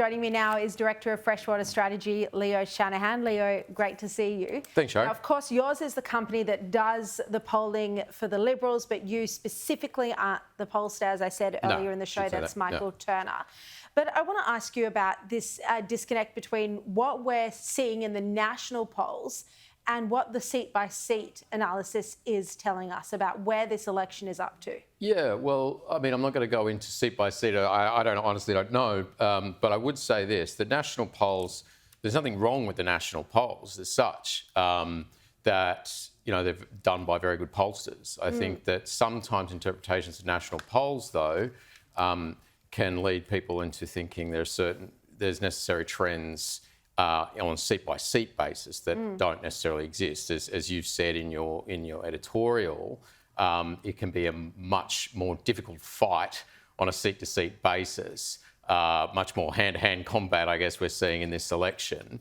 Joining me now is Director of Freshwater Strategy, Leo Shanahan. Leo, great to see you. Thanks, Sharri. Now, of course, yours is the company that does the polling for the Liberals, but you specifically aren't the pollster, as I said earlier in the show. That's Michael Turner. But I want to ask you about this disconnect between what we're seeing in the national polls and what the seat-by-seat analysis is telling us about where this election is up to. Yeah, well, I mean, I'm not going to go into seat-by-seat. I honestly don't know. But I would say this, the national polls, there's nothing wrong with the national polls as such, that, you know, they're done by very good pollsters. I think that sometimes interpretations of national polls, though, can lead people into thinking there's necessary trends on a seat-by-seat basis that don't necessarily exist. As you've said in your editorial, it can be a much more difficult fight on a seat-to-seat basis, much more hand-to-hand combat, I guess, we're seeing in this election,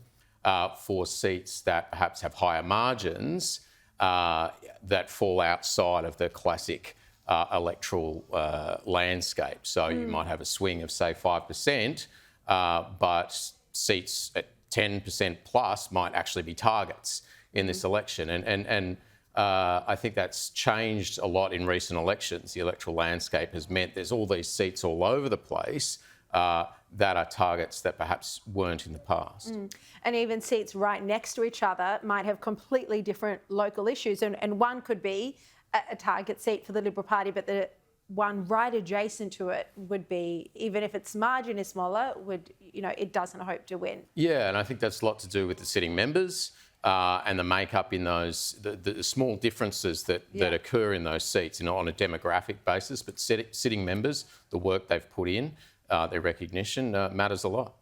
for seats that perhaps have higher margins that fall outside of the classic electoral landscape. So you might have a swing of, say, 5%, but seats at 10% plus might actually be targets in this election. And I think that's changed a lot in recent elections. The electoral landscape has meant there's all these seats all over the place that are targets that perhaps weren't in the past. And even seats right next to each other might have completely different local issues. And one could be a target seat for the Liberal Party, but the one right adjacent to it would be, even if its margin is smaller, it doesn't hope to win. Yeah, and I think that's a lot to do with the sitting members and the makeup in those, the small differences that occur in those seats, on a demographic basis. But sitting members, the work they've put in, their recognition matters a lot.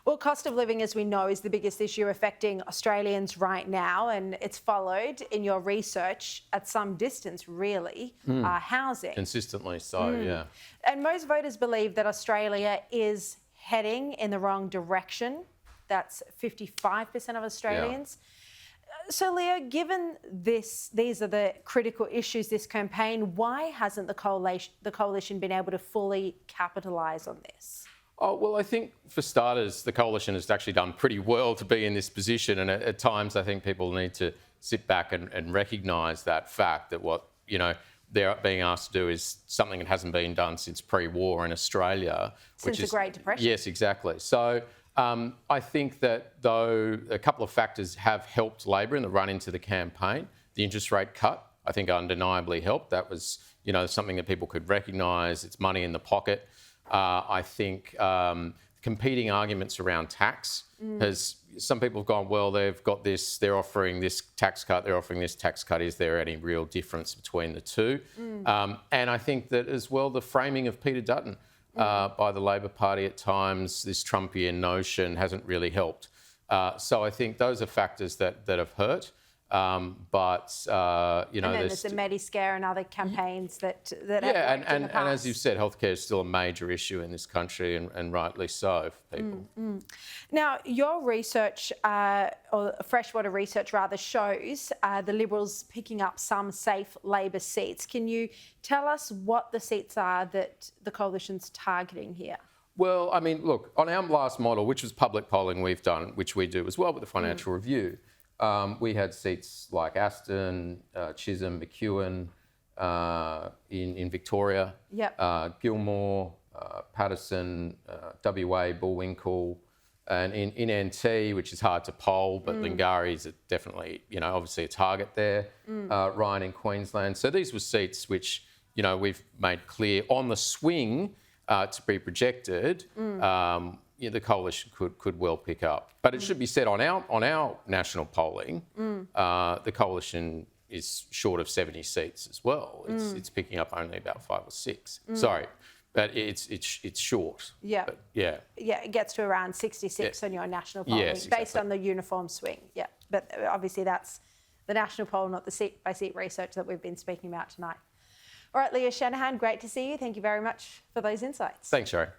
Well, cost of living, as we know, is the biggest issue affecting Australians right now, and it's followed in your research at some distance, really, housing. Consistently so, yeah. And most voters believe that Australia is heading in the wrong direction. That's 55% of Australians. Yeah. So, Leo, given these are the critical issues this campaign, why hasn't the coalition been able to fully capitalise on this? Oh, well, I think for starters, the coalition has actually done pretty well to be in this position. And at times, I think people need to sit back and recognise that fact that what, they're being asked to do is something that hasn't been done since pre-war in Australia. Since the Great Depression. Yes, exactly. So I think that, though, a couple of factors have helped Labor in the run into the campaign. The interest rate cut, I think, undeniably helped. That was, something that people could recognise. It's money in the pocket. I think competing arguments around tax some people have gone, well, they've got this, they're offering this tax cut, they're offering this tax cut. Is there any real difference between the two? And I think that as well, the framing of Peter Dutton by the Labor Party at times, this Trumpian notion hasn't really helped. So I think those are factors that have hurt. And then there's the Mediscare and other campains that and as you've said, healthcare is still a major issue in this country, and rightly so for people. Now, your research, or Freshwater research rather, shows the Liberals picking up some safe Labor seats. Can you tell us what the seats are that the coalition's targeting here? Well, I mean, look, on our last model, which was public polling we've done, which we do as well with the Financial Review, we had seats like Aston, Chisholm, McEwen in Victoria, Gilmore, Patterson, WA, Bullwinkle, and in NT, which is hard to poll, but Lingari is definitely, obviously a target there. Ryan in Queensland. So these were seats which, we've made clear on the swing to be projected. The coalition could well pick up. But it should be said, on our national polling, the coalition is short of 70 seats as well. It's picking up only about 5 or 6. Sorry, but it's short. Yeah. But, yeah. Yeah, it gets to around 66 on your national polling, based on the uniform swing. Yeah, but obviously that's the national poll, not the seat-by-seat research that we've been speaking about tonight. All right, Leo Shanahan, great to see you. Thank you very much for those insights. Thanks, Sharri.